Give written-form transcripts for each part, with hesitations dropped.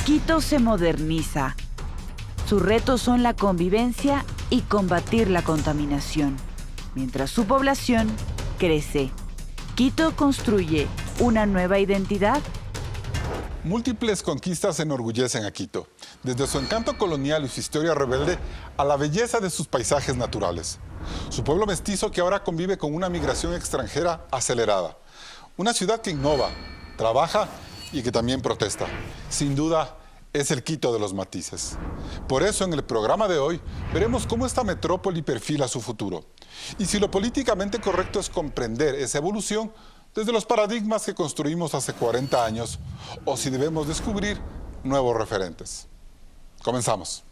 Quito se moderniza. Sus retos son la convivencia y combatir la contaminación, mientras su población crece. Quito construye una nueva identidad. Múltiples conquistas enorgullecen a Quito, desde su encanto colonial y su historia rebelde a la belleza de sus paisajes naturales. Su pueblo mestizo que ahora convive con una migración extranjera acelerada. Una ciudad que innova, trabaja y que también protesta. Sin duda, es el Quito de los matices. Por eso, en el programa de hoy, veremos cómo esta metrópoli perfila su futuro. Y si lo políticamente correcto es comprender esa evolución desde los paradigmas que construimos hace 40 años, o si debemos descubrir nuevos referentes. Comenzamos.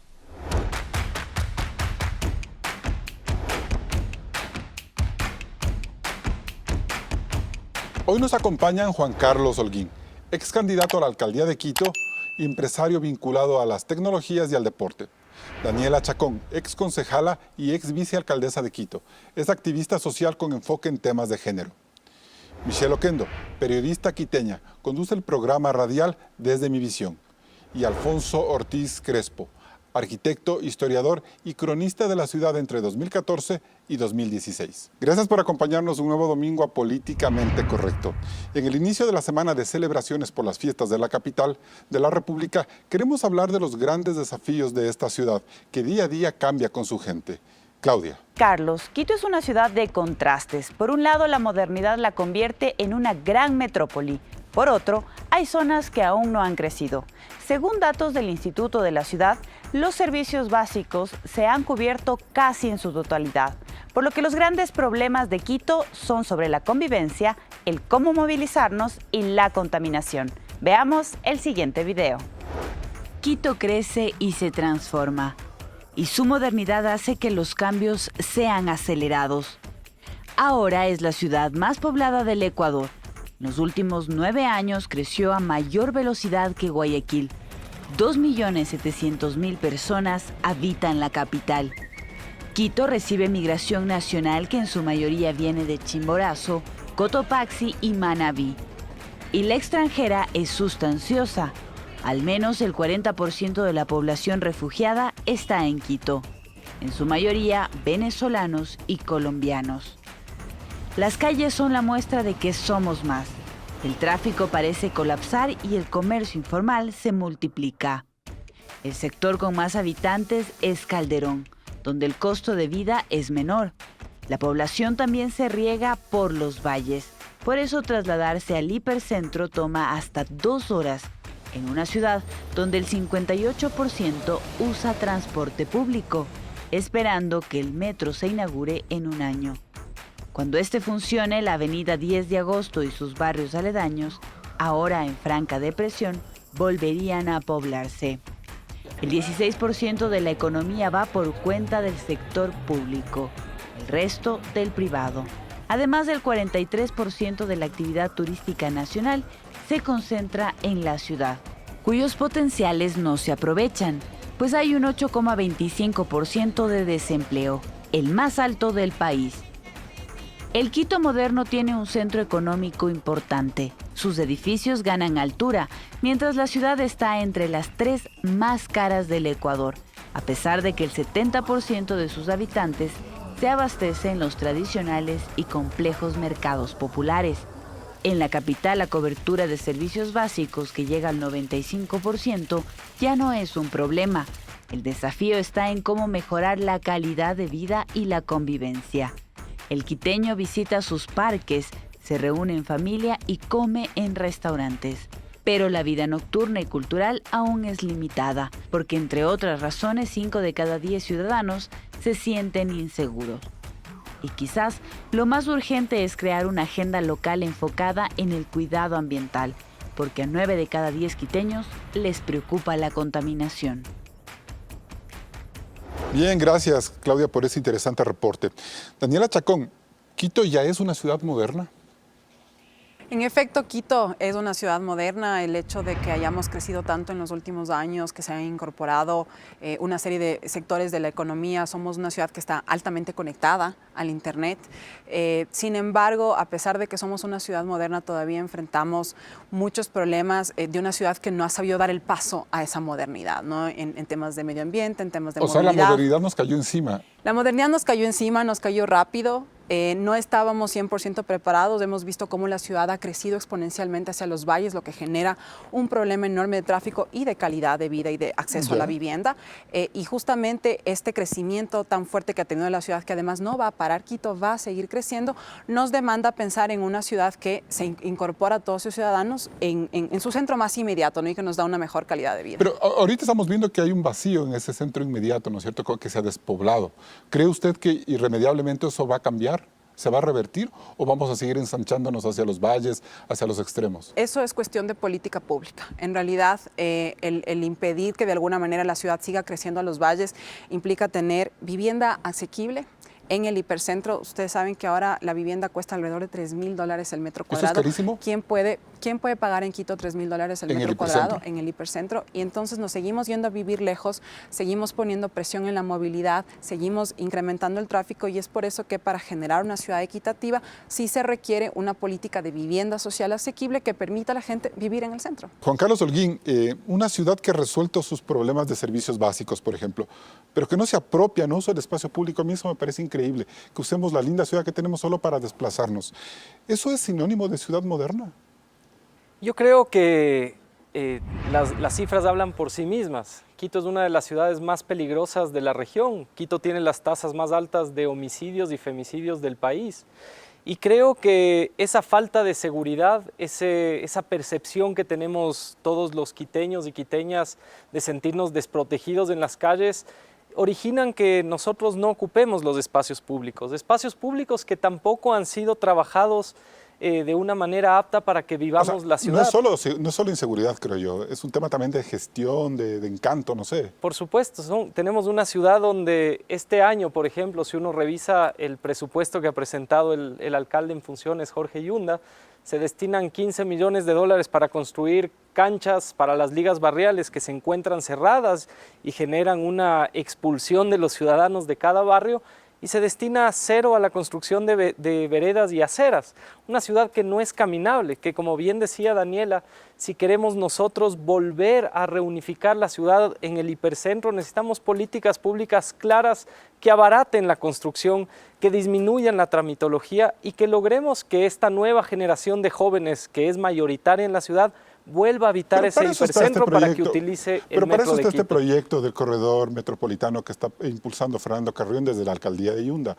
Hoy nos acompañan Juan Carlos Holguín, ex candidato a la alcaldía de Quito y empresario vinculado a las tecnologías y al deporte. Daniela Chacón, ex concejala y ex vicealcaldesa de Quito. Es activista social con enfoque en temas de género. Michelle Oquendo, periodista quiteña, conduce el programa radial Desde mi Visión. Y Alfonso Ortiz Crespo, arquitecto, historiador y cronista de la ciudad entre 2014 y 2016. Gracias por acompañarnos un nuevo domingo a Políticamente Correcto. En el inicio de la semana de celebraciones por las fiestas de la capital de la República, queremos hablar de los grandes desafíos de esta ciudad, que día a día cambia con su gente. Claudia. Carlos, Quito es una ciudad de contrastes. Por un lado, la modernidad la convierte en una gran metrópoli. Por otro, hay zonas que aún no han crecido. Según datos del Instituto de la Ciudad, los servicios básicos se han cubierto casi en su totalidad, por lo que los grandes problemas de Quito son sobre la convivencia, el cómo movilizarnos y la contaminación. Veamos el siguiente video. Quito crece y se transforma, y su modernidad hace que los cambios sean acelerados. Ahora es la ciudad más poblada del Ecuador. En los últimos 9 años creció a mayor velocidad que Guayaquil. 2.700.000 personas habitan la capital. Quito recibe migración nacional que en su mayoría viene de Chimborazo, Cotopaxi y Manabí. Y la extranjera es sustanciosa. Al menos el 40% de la población refugiada está en Quito. En su mayoría venezolanos y colombianos. Las calles son la muestra de que somos más. El tráfico parece colapsar y el comercio informal se multiplica. El sector con más habitantes es Calderón, donde el costo de vida es menor. La población también se riega por los valles. Por eso trasladarse al hipercentro toma hasta 2 horas, en una ciudad donde el 58% usa transporte público, esperando que el metro se inaugure en un año. Cuando este funcione, la avenida 10 de agosto y sus barrios aledaños, ahora en franca depresión, volverían a poblarse. El 16% de la economía va por cuenta del sector público, el resto del privado. Además del 43% de la actividad turística nacional se concentra en la ciudad, cuyos potenciales no se aprovechan, pues hay un 8,25% de desempleo, el más alto del país. El Quito moderno tiene un centro económico importante. Sus edificios ganan altura, mientras la ciudad está entre las 3 más caras del Ecuador, a pesar de que el 70% de sus habitantes se abastece en los tradicionales y complejos mercados populares. En la capital, la cobertura de servicios básicos, que llega al 95%, ya no es un problema. El desafío está en cómo mejorar la calidad de vida y la convivencia. El quiteño visita sus parques, se reúne en familia y come en restaurantes. Pero la vida nocturna y cultural aún es limitada, porque entre otras razones 5 de cada 10 ciudadanos se sienten inseguros. Y quizás lo más urgente es crear una agenda local enfocada en el cuidado ambiental, porque a 9 de cada 10 quiteños les preocupa la contaminación. Bien, gracias Claudia por ese interesante reporte. Daniela Chacón, ¿Quito ya es una ciudad moderna? En efecto, Quito es una ciudad moderna. El hecho de que hayamos crecido tanto en los últimos años, que se han incorporado una serie de sectores de la economía, somos una ciudad que está altamente conectada al Internet. Sin embargo, a pesar de que somos una ciudad moderna, todavía enfrentamos muchos problemas de una ciudad que no ha sabido dar el paso a esa modernidad, ¿no? En temas de medio ambiente, en temas de movilidad. O sea, la modernidad nos cayó encima. La modernidad nos cayó encima, nos cayó rápido. No estábamos 100% preparados, hemos visto cómo la ciudad ha crecido exponencialmente hacia los valles, lo que genera un problema enorme de tráfico y de calidad de vida y de acceso a la vivienda. Y justamente este crecimiento tan fuerte que ha tenido la ciudad, que además no va a parar, Quito va a seguir creciendo, nos demanda pensar en una ciudad que se incorpora a todos sus ciudadanos en su centro más inmediato, ¿no? Y que nos da una mejor calidad de vida. Pero ahorita estamos viendo que hay un vacío en ese centro inmediato, ¿no es cierto?, que se ha despoblado. ¿Cree usted que irremediablemente eso va a cambiar? ¿Se va a revertir o vamos a seguir ensanchándonos hacia los valles, hacia los extremos? Eso es cuestión de política pública. En realidad, el impedir que de alguna manera la ciudad siga creciendo a los valles implica tener vivienda asequible. En el hipercentro, ustedes saben que ahora la vivienda cuesta alrededor de $3,000 el metro cuadrado. ¿Eso es carísimo? ¿Quién puede pagar en Quito $3,000 el metro cuadrado en el hipercentro? Y entonces nos seguimos yendo a vivir lejos, seguimos poniendo presión en la movilidad, seguimos incrementando el tráfico, y es por eso que para generar una ciudad equitativa sí se requiere una política de vivienda social asequible que permita a la gente vivir en el centro. Juan Carlos Holguín, una ciudad que ha resuelto sus problemas de servicios básicos, por ejemplo, pero que no se apropia, no usa el espacio público, a mí eso me parece increíble, que usemos la linda ciudad que tenemos solo para desplazarnos. ¿Eso es sinónimo de ciudad moderna? Yo creo que las cifras hablan por sí mismas. Quito es una de las ciudades más peligrosas de la región. Quito tiene las tasas más altas de homicidios y femicidios del país. Y creo que esa falta de seguridad, esa percepción que tenemos todos los quiteños y quiteñas de sentirnos desprotegidos en las calles, originan que nosotros no ocupemos los espacios públicos que tampoco han sido trabajados de una manera apta para que vivamos la ciudad. No es solo inseguridad, creo yo, es un tema también de gestión, de encanto, no sé. Por supuesto, tenemos una ciudad donde este año, por ejemplo, si uno revisa el presupuesto que ha presentado el alcalde en funciones, Jorge Yunda, se destinan $15 millones para construir canchas para las ligas barriales que se encuentran cerradas y generan una expulsión de los ciudadanos de cada barrio, y se destina cero a la construcción de veredas y aceras. Una ciudad que no es caminable, que, como bien decía Daniela, si queremos nosotros volver a reunificar la ciudad en el hipercentro, necesitamos políticas públicas claras que abaraten la construcción, que disminuyan la tramitología y que logremos que esta nueva generación de jóvenes, que es mayoritaria en la ciudad, vuelva a habitar ese hipercentro para que utilice el metro de Quito. Pero para eso está este proyecto del corredor metropolitano que está impulsando Fernando Carrión desde la alcaldía de Yunda.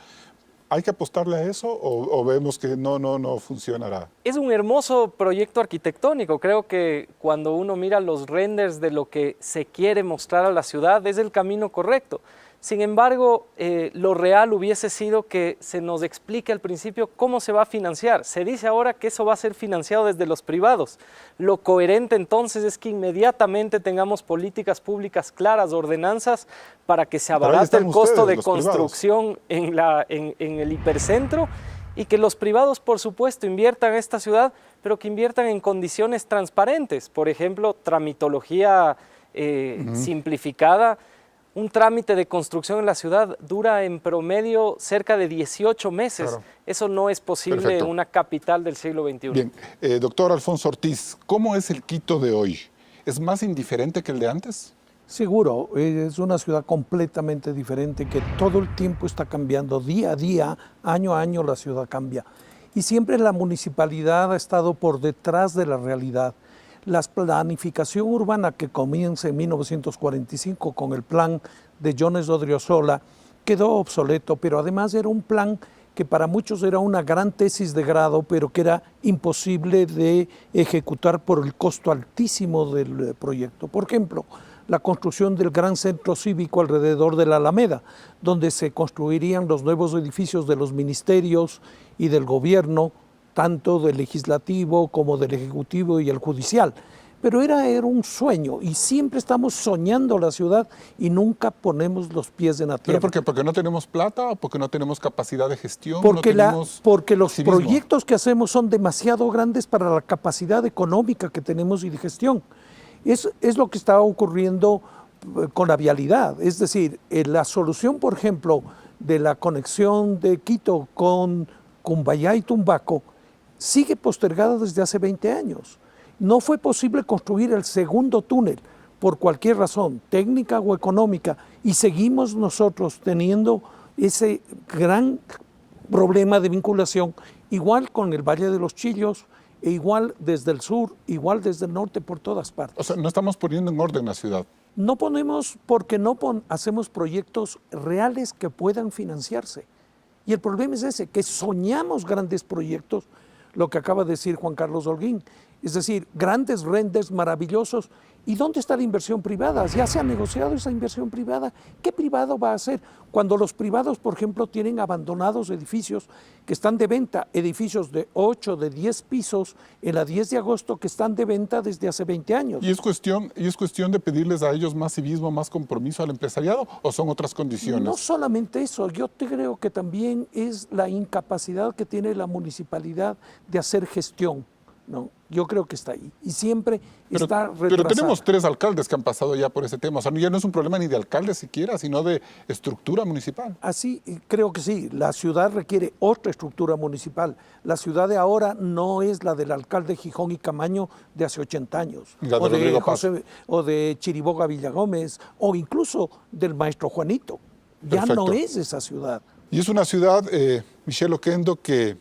¿Hay que apostarle a eso o vemos que no funcionará? Es un hermoso proyecto arquitectónico. Creo que cuando uno mira los renders de lo que se quiere mostrar a la ciudad, es el camino correcto. Sin embargo, lo real hubiese sido que se nos explique al principio cómo se va a financiar. Se dice ahora que eso va a ser financiado desde los privados. Lo coherente entonces es que inmediatamente tengamos políticas públicas claras, ordenanzas, para que se abarate el costo de construcción en el hipercentro, y que los privados, por supuesto, inviertan en esta ciudad, pero que inviertan en condiciones transparentes. Por ejemplo, tramitología simplificada. Un trámite de construcción en la ciudad dura en promedio cerca de 18 meses. Claro. Eso no es posible en una capital del siglo XXI. Bien, doctor Alfonso Ortiz, ¿cómo es el Quito de hoy? ¿Es más indiferente que el de antes? Seguro, es una ciudad completamente diferente que todo el tiempo está cambiando, día a día, año a año la ciudad cambia. Y siempre la municipalidad ha estado por detrás de la realidad. La planificación urbana que comienza en 1945 con el plan de Jones Odriozola quedó obsoleto, pero además era un plan que para muchos era una gran tesis de grado, pero que era imposible de ejecutar por el costo altísimo del proyecto. Por ejemplo, la construcción del gran centro cívico alrededor de la Alameda, donde se construirían los nuevos edificios de los ministerios y del gobierno, tanto del legislativo como del ejecutivo y el judicial. pero era un sueño y siempre estamos soñando la ciudad y nunca ponemos los pies en la tierra. ¿Pero por qué? ¿Porque no tenemos plata o porque no tenemos capacidad de gestión? Porque, no tenemos porque los civismo. proyectos que hacemos son demasiado grandes para la capacidad económica que tenemos y de gestión. Es lo que está ocurriendo con la vialidad. Es decir, la solución, por ejemplo, de la conexión de Quito con Cumbayá y Tumbaco sigue postergada desde hace 20 años. No fue posible construir el segundo túnel por cualquier razón, técnica o económica, y seguimos nosotros teniendo ese gran problema de vinculación, igual con el Valle de los Chillos, e igual desde el sur, igual desde el norte, por todas partes. O sea, no estamos poniendo en orden la ciudad. No ponemos porque no hacemos proyectos reales que puedan financiarse. Y el problema es ese, que soñamos grandes proyectos, lo que acaba de decir Juan Carlos Holguín, es decir, grandes renders maravillosos. ¿Y dónde está la inversión privada? Ya se ha negociado esa inversión privada. ¿Qué privado va a hacer? Cuando los privados, por ejemplo, tienen abandonados edificios que están de venta, edificios de 8, de 10 pisos, en la 10 de agosto, que están de venta desde hace 20 años. ¿Y es cuestión de pedirles a ellos más civismo, más compromiso al empresariado o son otras condiciones? No solamente eso, yo creo que también es la incapacidad que tiene la municipalidad de hacer gestión. No, yo creo que está ahí y siempre está retrasada. Pero tenemos 3 alcaldes que han pasado ya por ese tema. O sea, ya no es un problema ni de alcalde siquiera, sino de estructura municipal. Así, creo que sí. La ciudad requiere otra estructura municipal. La ciudad de ahora no es la del alcalde Gijón y Camaño de hace 80 años. O de Chiriboga Villagómez, o incluso del maestro Juanito. Ya Perfecto. no es esa ciudad. Y es una ciudad, Michelle Oquendo, que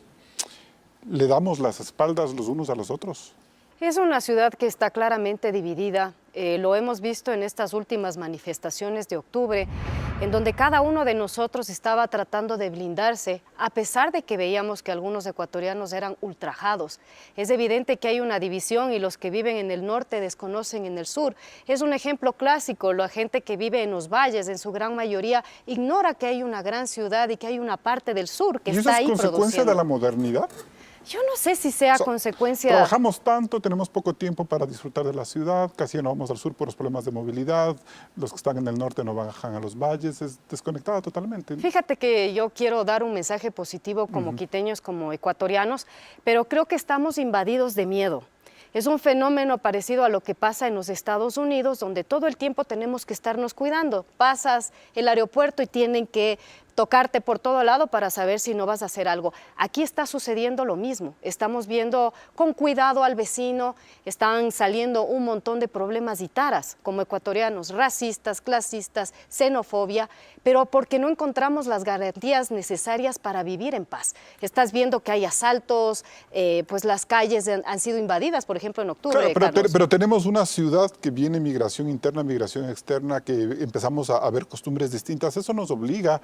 le damos las espaldas los unos a los otros. Es una ciudad que está claramente dividida. Lo hemos visto en estas últimas manifestaciones de octubre, en donde cada uno de nosotros estaba tratando de blindarse, a pesar de que veíamos que algunos ecuatorianos eran ultrajados. Es evidente que hay una división y los que viven en el norte desconocen en el sur. Es un ejemplo clásico. La gente que vive en los valles, en su gran mayoría, ignora que hay una gran ciudad y que hay una parte del sur que está ahí produciendo. ¿Y eso es consecuencia de la modernidad? Yo no sé si sea consecuencia... Trabajamos tanto, tenemos poco tiempo para disfrutar de la ciudad, casi no vamos al sur por los problemas de movilidad, los que están en el norte no bajan a los valles, es desconectada totalmente. Fíjate que yo quiero dar un mensaje positivo como quiteños, como ecuatorianos, pero creo que estamos invadidos de miedo. Es un fenómeno parecido a lo que pasa en los Estados Unidos, donde todo el tiempo tenemos que estarnos cuidando. Pasas el aeropuerto y tienen que tocarte por todo lado para saber si no vas a hacer algo. Aquí está sucediendo lo mismo. Estamos viendo con cuidado al vecino, están saliendo un montón de problemas y taras como ecuatorianos, racistas, clasistas, xenofobia, pero porque no encontramos las garantías necesarias para vivir en paz. Estás viendo que hay asaltos, pues las calles han sido invadidas, por ejemplo, en octubre. Claro, pero tenemos una ciudad que viene migración interna, migración externa, que empezamos a ver costumbres distintas. Eso nos obliga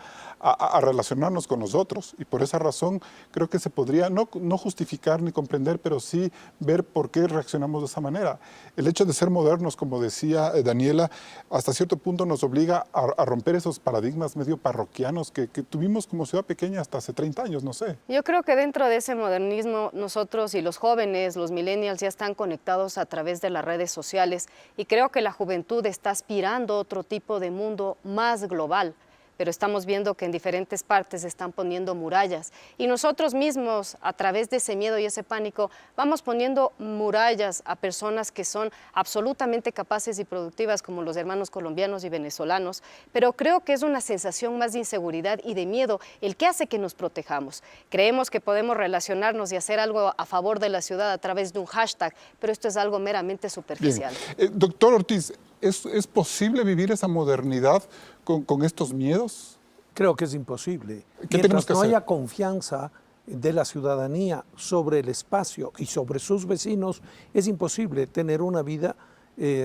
a relacionarnos con nosotros y por esa razón creo que se podría no justificar ni comprender, pero sí ver por qué reaccionamos de esa manera. El hecho de ser modernos, como decía Daniela, hasta cierto punto nos obliga a romper esos paradigmas medio parroquianos que tuvimos como ciudad pequeña hasta hace 30 años, no sé. Yo creo que dentro de ese modernismo nosotros y los jóvenes, los millennials ya están conectados a través de las redes sociales y creo que la juventud está aspirando a otro tipo de mundo más global. Pero estamos viendo que en diferentes partes se están poniendo murallas y nosotros mismos a través de ese miedo y ese pánico vamos poniendo murallas a personas que son absolutamente capaces y productivas como los hermanos colombianos y venezolanos, pero creo que es una sensación más de inseguridad y de miedo el que hace que nos protejamos. Creemos que podemos relacionarnos y hacer algo a favor de la ciudad a través de un hashtag, pero esto es algo meramente superficial. Doctor Ortiz, ¿es posible vivir esa modernidad con estos miedos? Creo que es imposible. ¿Qué tenemos que no hacer? haya confianza de la ciudadanía sobre el espacio y sobre sus vecinos, es imposible tener una vida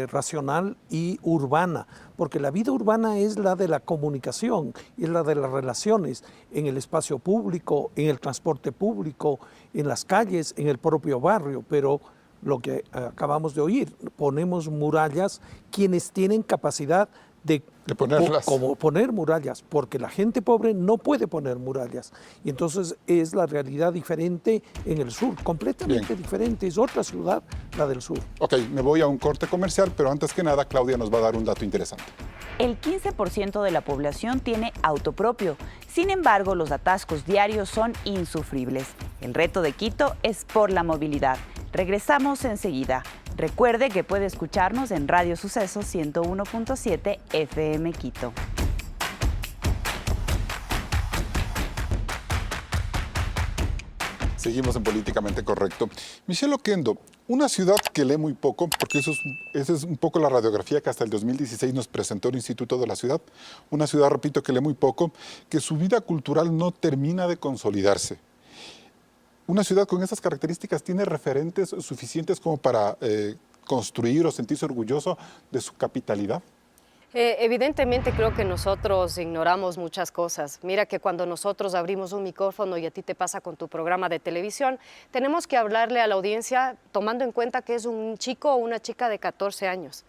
racional y urbana, porque la vida urbana es la de la comunicación, es la de las relaciones en el espacio público, en el transporte público, en las calles, en el propio barrio, pero lo que acabamos de oír, ponemos murallas quienes tienen capacidad de ponerlas. como poner murallas, porque la gente pobre no puede poner murallas. Y entonces es la realidad diferente en el sur, completamente diferente. Es otra ciudad, la del sur. Ok, me voy a un corte comercial, pero antes que nada, Claudia nos va a dar un dato interesante. El 15% de la población tiene auto propio. Sin embargo, los atascos diarios son insufribles. El reto de Quito es por la movilidad. Regresamos enseguida. Recuerde que puede escucharnos en Radio Suceso 101.7 FM Quito. Seguimos en Políticamente Correcto. Michelle Oquendo, una ciudad que lee muy poco, porque esa es un poco la radiografía que hasta el 2016 nos presentó el Instituto de la Ciudad. Una ciudad, repito, que lee muy poco, que su vida cultural no termina de consolidarse. Una ciudad con esas características tiene referentes suficientes como para construir o sentirse orgulloso de su capitalidad. Evidentemente creo que nosotros ignoramos muchas cosas. Mira que cuando nosotros abrimos un micrófono y a ti te pasa con tu programa de televisión, tenemos que hablarle a la audiencia tomando en cuenta que es un chico o una chica de 14 años.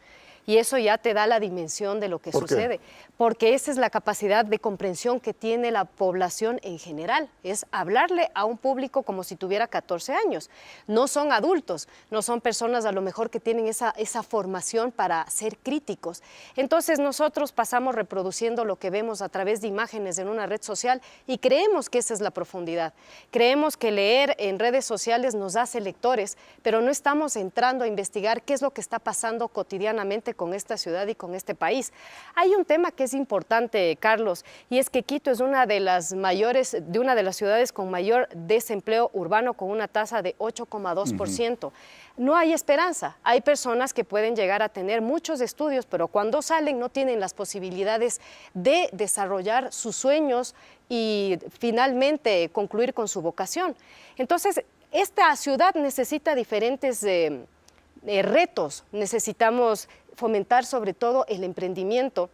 Y eso ya te da la dimensión de lo que sucede, porque esa es la capacidad de comprensión que tiene la población en general, es hablarle a un público como si tuviera 14 años. No son adultos, no son personas a lo mejor que tienen esa formación para ser críticos. Entonces nosotros pasamos reproduciendo lo que vemos a través de imágenes en una red social y creemos que esa es la profundidad. Creemos que leer en redes sociales nos hace lectores, pero no estamos entrando a investigar qué es lo que está pasando cotidianamente con esta ciudad y con este país. Hay un tema que es importante, Carlos, y es que Quito es una de las ciudades con mayor desempleo urbano, con una tasa de 8,2%. No hay esperanza. Hay personas que pueden llegar a tener muchos estudios, pero cuando salen no tienen las posibilidades de desarrollar sus sueños y finalmente concluir con su vocación. Entonces, esta ciudad necesita diferentes retos. Necesitamos fomentar sobre todo el emprendimiento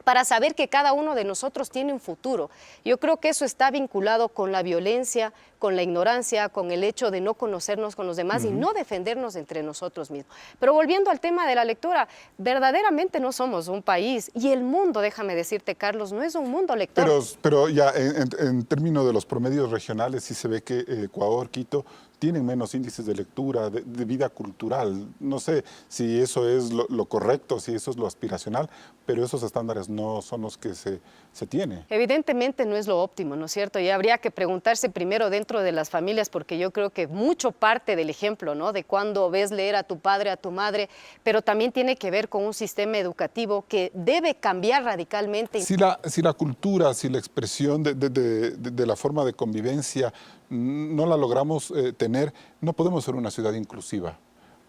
para saber que cada uno de nosotros tiene un futuro. Yo creo que eso está vinculado con la violencia, con la ignorancia, con el hecho de no conocernos con los demás y no defendernos entre nosotros mismos. Pero volviendo al tema de la lectura, verdaderamente no somos un país y el mundo, déjame decirte, Carlos, no es un mundo lector. Pero ya en términos de los promedios regionales sí se ve que Ecuador, Quito, tienen menos índices de lectura, de vida cultural. No sé si eso es lo correcto, si eso es lo aspiracional, pero esos estándares no son los que se tiene. Evidentemente no es lo óptimo, ¿no es cierto? Y habría que preguntarse primero dentro de las familias, porque yo creo que mucho parte del ejemplo, ¿no?, de cuando ves leer a tu padre, a tu madre, pero también tiene que ver con un sistema educativo que debe cambiar radicalmente. Si la cultura, si la expresión de la forma de convivencia no la logramos tener, no podemos ser una ciudad inclusiva.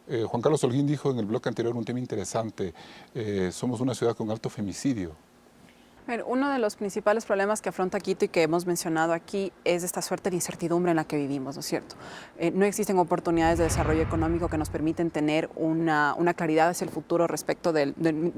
Juan Carlos Holguín dijo en el bloque anterior un tema interesante, somos una ciudad con alto femicidio. Uno de los principales problemas que afronta Quito y que hemos mencionado aquí es esta suerte de incertidumbre en la que vivimos, ¿no es cierto? No existen oportunidades de desarrollo económico que nos permiten tener una claridad hacia el futuro respecto de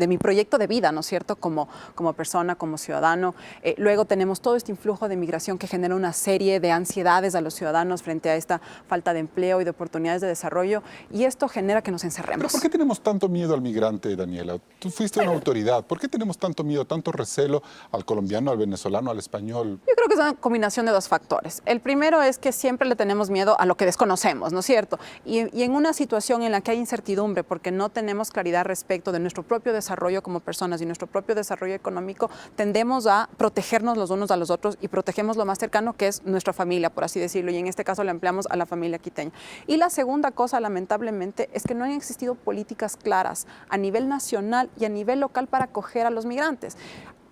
mi proyecto de vida, ¿no es cierto?, como persona, como ciudadano. Luego tenemos todo este influjo de migración que genera una serie de ansiedades a los ciudadanos frente a esta falta de empleo y de oportunidades de desarrollo, y esto genera que nos encerremos. ¿Pero por qué tenemos tanto miedo al migrante, Daniela? Tú fuiste una autoridad. ¿Por qué tenemos tanto miedo, tanto recelo al colombiano, al venezolano, al español? Yo creo que es una combinación de dos factores. El primero es que siempre le tenemos miedo a lo que desconocemos, ¿no es cierto? Y en una situación en la que hay incertidumbre porque no tenemos claridad respecto de nuestro propio desarrollo como personas y nuestro propio desarrollo económico, tendemos a protegernos los unos a los otros y protegemos lo más cercano, que es nuestra familia, por así decirlo, y en este caso la empleamos a la familia quiteña. Y la segunda cosa, lamentablemente, es que no han existido políticas claras a nivel nacional y a nivel local para acoger a los migrantes.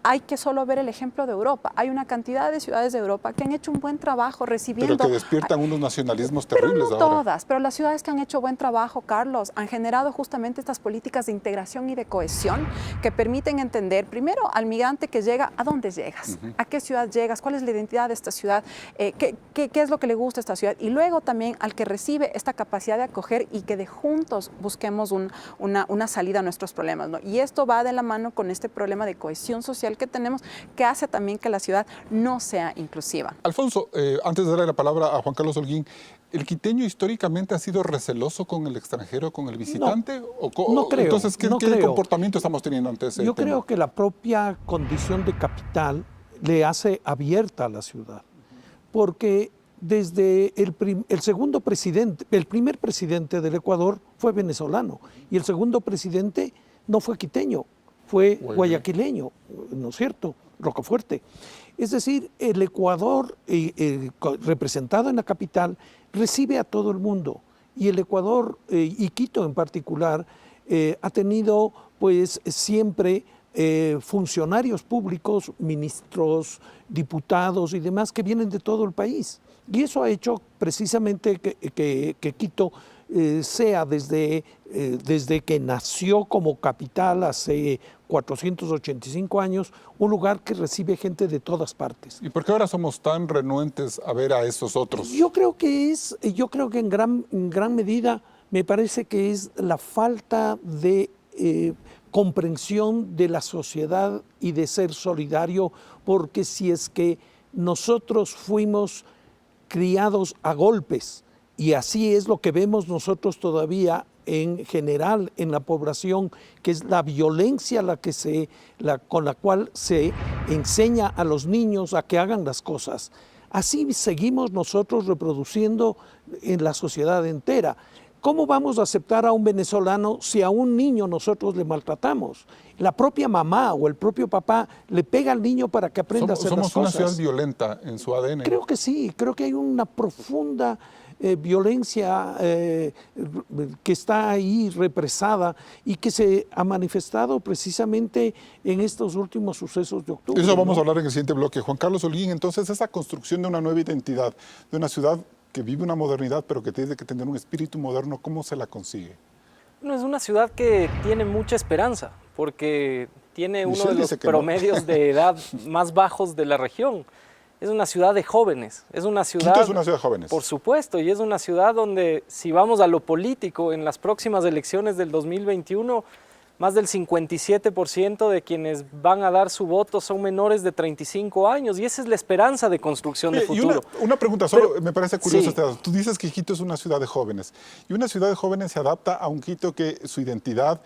Hay que solo ver el ejemplo de Europa. Hay una cantidad de ciudades de Europa que han hecho un buen trabajo recibiendo... Pero que despiertan unos nacionalismos terribles pero no ahora. todas, pero las ciudades que han hecho buen trabajo, Carlos, han generado justamente estas políticas de integración y de cohesión que permiten entender, primero, al migrante que llega, ¿a dónde llegas? ¿A qué ciudad llegas? ¿Cuál es la identidad de esta ciudad? ¿Qué es lo que le gusta a esta ciudad? Y luego también al que recibe esta capacidad de acoger y que de juntos busquemos una salida a nuestros problemas, ¿no? Y esto va de la mano con este problema de cohesión social que tenemos, que hace también que la ciudad no sea inclusiva. Alfonso, antes de darle la palabra a Juan Carlos Holguín, ¿El quiteño históricamente ha sido receloso con el extranjero, con el visitante? No creo. Entonces, ¿qué comportamiento estamos teniendo ante ese tema? Yo creo que la propia condición de capital le hace abierta a la ciudad, porque desde el segundo presidente, el primer presidente del Ecuador fue venezolano y el segundo presidente no fue quiteño, fue guayaquileño, ¿no es cierto? Rocafuerte. Es decir, el Ecuador, representado en la capital, recibe a todo el mundo. Y el Ecuador, y Quito en particular, ha tenido pues siempre funcionarios públicos, ministros, diputados y demás que vienen de todo el país. Y eso ha hecho precisamente que Quito sea desde que nació como capital hace 485 años, un lugar que recibe gente de todas partes. ¿Y por qué ahora somos tan renuentes a ver a esos otros? Yo creo que en gran medida me parece que es la falta de comprensión de la sociedad y de ser solidario, porque si es que nosotros fuimos criados a golpes, y así es lo que vemos nosotros todavía en general en la población, que es la violencia con la cual se enseña a los niños a que hagan las cosas. Así seguimos nosotros reproduciendo en la sociedad entera. ¿Cómo vamos a aceptar a un venezolano si a un niño nosotros le maltratamos? La propia mamá o el propio papá le pega al niño para que aprenda a hacer las cosas. ¿Somos una ciudad violenta en su ADN? Creo que sí, creo que hay una profunda violencia que está ahí represada y que se ha manifestado precisamente en estos últimos sucesos de octubre. Eso vamos a hablar en el siguiente bloque. Juan Carlos Holguín, entonces esa construcción de una nueva identidad, de una ciudad que vive una modernidad pero que tiene que tener un espíritu moderno, ¿cómo se la consigue? Bueno, es una ciudad que tiene mucha esperanza porque tiene uno de los no. promedios de edad más bajos de la región. Es una ciudad de jóvenes, es una ciudad... Quito es una ciudad de jóvenes. Por supuesto, y es una ciudad donde, si vamos a lo político, en las próximas elecciones del 2021, más del 57% de quienes van a dar su voto son menores de 35 años, y esa es la esperanza de construcción de futuro. Y una pregunta, solo Pero, me parece curioso sí. este dato. Tú dices que Quito es una ciudad de jóvenes, y una ciudad de jóvenes se adapta a un Quito que su identidad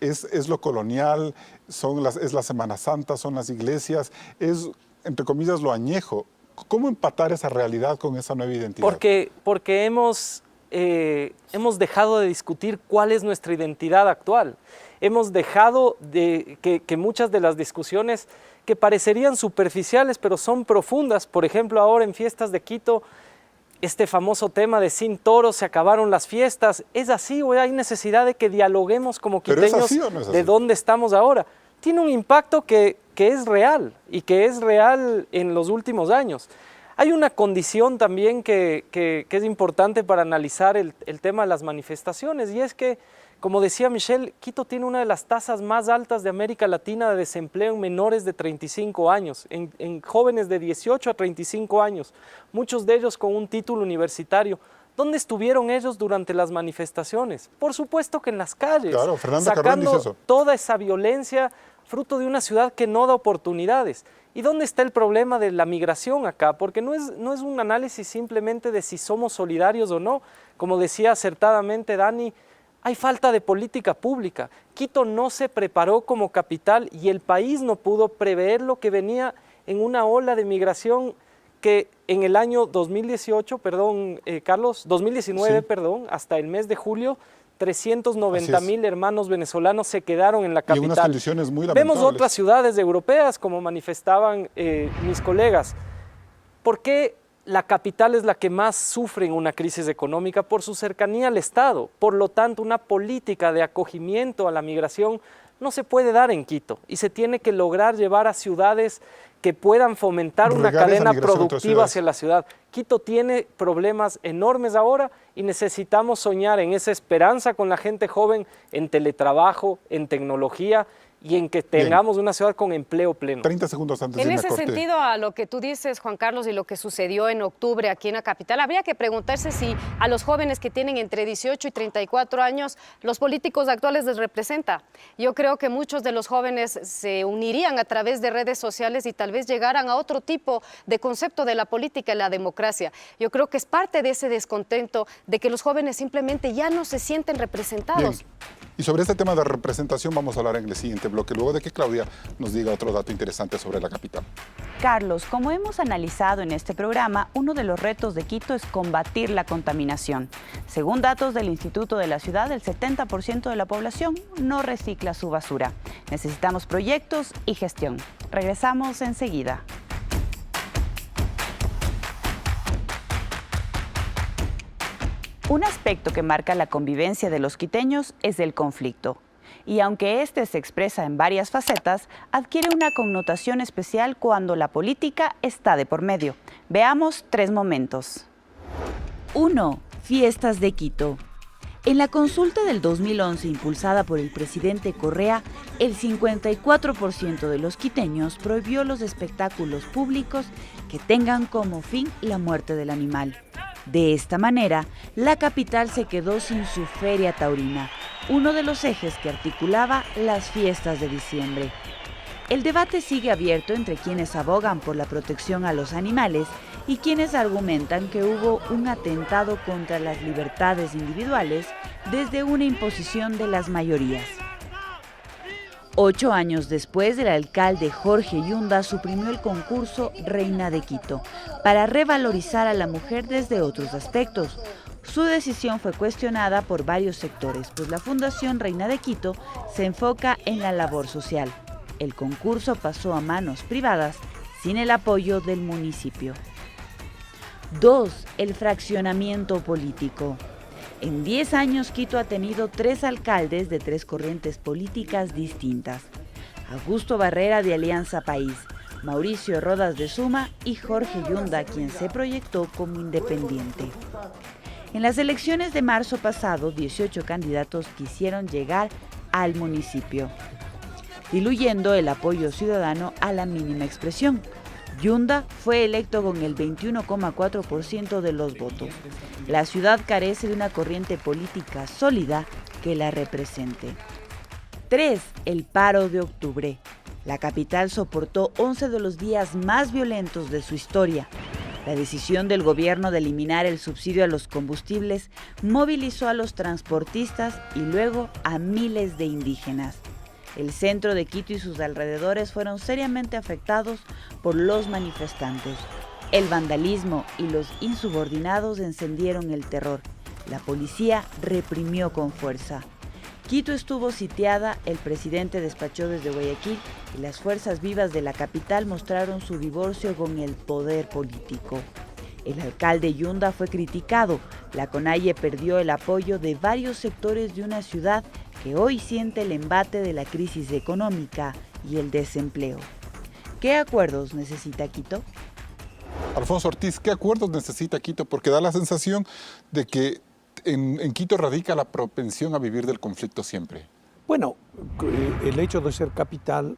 es lo colonial, es la Semana Santa, son las iglesias, es, entre comillas, lo añejo. ¿Cómo empatar esa realidad con esa nueva identidad? Porque hemos dejado de discutir cuál es nuestra identidad actual. Hemos dejado de que muchas de las discusiones que parecerían superficiales, pero son profundas. Por ejemplo, ahora en Fiestas de Quito, este famoso tema de sin toros, se acabaron las fiestas. ¿Es así o hay necesidad de que dialoguemos como quiteños? ¿Pero es así o no es así? ¿De dónde estamos ahora? Tiene un impacto que es real y que es real en los últimos años. Hay una condición también que es importante para analizar el tema de las manifestaciones, y es que, como decía Michelle, Quito tiene una de las tasas más altas de América Latina de desempleo en menores de 35 años, en jóvenes de 18 a 35 años, muchos de ellos con un título universitario. ¿Dónde estuvieron ellos durante las manifestaciones? Por supuesto que en las calles, claro, Fernanda Carrón dice eso. Toda esa violencia fruto de una ciudad que no da oportunidades. ¿Y dónde está el problema de la migración acá? Porque no es un análisis simplemente de si somos solidarios o no. Como decía acertadamente Dani, hay falta de política pública. Quito no se preparó como capital y el país no pudo prever lo que venía en una ola de migración que en el año 2019, Sí. hasta el mes de julio, 390,000 hermanos venezolanos se quedaron en la capital. Y en unas condiciones muy lamentables. Vemos otras ciudades europeas, como manifestaban mis colegas. ¿Por qué la capital es la que más sufre en una crisis económica? Por su cercanía al Estado. Por lo tanto, una política de acogimiento a la migración no se puede dar en Quito y se tiene que lograr llevar a ciudades que puedan fomentar una cadena productiva hacia la ciudad. Quito tiene problemas enormes ahora y necesitamos soñar en esa esperanza con la gente joven, en teletrabajo, en tecnología y en que tengamos una ciudad con empleo pleno. 30 segundos antes de En irme a ese corte. sentido, a lo que tú dices, Juan Carlos, y lo que sucedió en octubre aquí en la capital, habría que preguntarse si a los jóvenes que tienen entre 18 y 34 años, los políticos actuales les representa. Yo creo que muchos de los jóvenes se unirían a través de redes sociales y tal vez llegaran a otro tipo de concepto de la política y la democracia. Yo creo que es parte de ese descontento de que los jóvenes simplemente ya no se sienten representados. Bien. Y sobre este tema de representación vamos a hablar en el siguiente bloque, luego de que Claudia nos diga otro dato interesante sobre la capital. Carlos, como hemos analizado en este programa, uno de los retos de Quito es combatir la contaminación. Según datos del Instituto de la Ciudad, el 70% de la población no recicla su basura. Necesitamos proyectos y gestión. Regresamos enseguida. Un aspecto que marca la convivencia de los quiteños es el conflicto. Y aunque este se expresa en varias facetas, adquiere una connotación especial cuando la política está de por medio. Veamos 3 momentos. 1. Fiestas de Quito. En la consulta del 2011 impulsada por el presidente Correa, el 54% de los quiteños prohibió los espectáculos públicos que tengan como fin la muerte del animal. De esta manera, la capital se quedó sin su feria taurina, uno de los ejes que articulaba las fiestas de diciembre. El debate sigue abierto entre quienes abogan por la protección a los animales y quienes argumentan que hubo un atentado contra las libertades individuales desde una imposición de las mayorías. 8 años después, el alcalde Jorge Yunda suprimió el concurso Reina de Quito para revalorizar a la mujer desde otros aspectos. Su decisión fue cuestionada por varios sectores, pues la Fundación Reina de Quito se enfoca en la labor social. El concurso pasó a manos privadas sin el apoyo del municipio. 2. El fraccionamiento político. En 10 años, Quito ha tenido 3 alcaldes de 3 corrientes políticas distintas. Augusto Barrera de Alianza País, Mauricio Rodas de Suma y Jorge Yunda, quien se proyectó como independiente. En las elecciones de marzo pasado, 18 candidatos quisieron llegar al municipio, diluyendo el apoyo ciudadano a la mínima expresión. Yunda fue electo con el 21,4% de los votos. La ciudad carece de una corriente política sólida que la represente. 3. El paro de octubre. La capital soportó 11 de los días más violentos de su historia. La decisión del gobierno de eliminar el subsidio a los combustibles movilizó a los transportistas y luego a miles de indígenas. El centro de Quito y sus alrededores fueron seriamente afectados por los manifestantes. El vandalismo y los insubordinados encendieron el terror. La policía reprimió con fuerza. Quito estuvo sitiada, el presidente despachó desde Guayaquil y las fuerzas vivas de la capital mostraron su divorcio con el poder político. El alcalde Yunda fue criticado. La CONAIE perdió el apoyo de varios sectores de una ciudad que hoy siente el embate de la crisis económica y el desempleo. ¿Qué acuerdos necesita Quito? Alfonso Ortiz, ¿qué acuerdos necesita Quito? Porque da la sensación de que en Quito radica la propensión a vivir del conflicto siempre. Bueno, el hecho de ser capital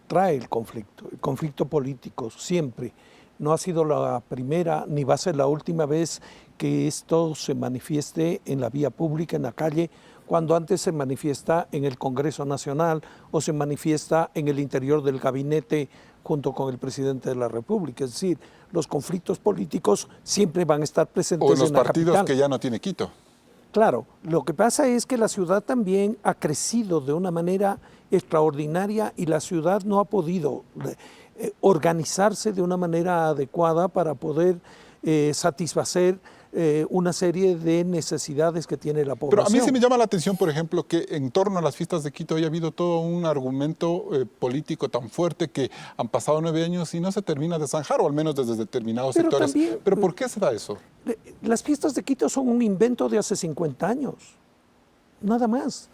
trae el conflicto político siempre. No ha sido la primera ni va a ser la última vez que esto se manifieste en la vía pública, en la calle, cuando antes se manifiesta en el Congreso Nacional o se manifiesta en el interior del gabinete junto con el presidente de la República. Es decir, los conflictos políticos siempre van a estar presentes O en los en la partidos capital. que ya no tiene Quito. Claro, lo que pasa es que la ciudad también ha crecido de una manera extraordinaria y la ciudad no ha podido organizarse de una manera adecuada para poder satisfacer una serie de necesidades que tiene la población. Pero a mí sí me llama la atención, por ejemplo, que en torno a las fiestas de Quito haya habido todo un argumento político tan fuerte que han pasado 9 años y no se termina de zanjar, o al menos desde determinados Pero sectores. también, ¿Pero por qué se da eso? Las fiestas de Quito son un invento de hace 50 años, nada más.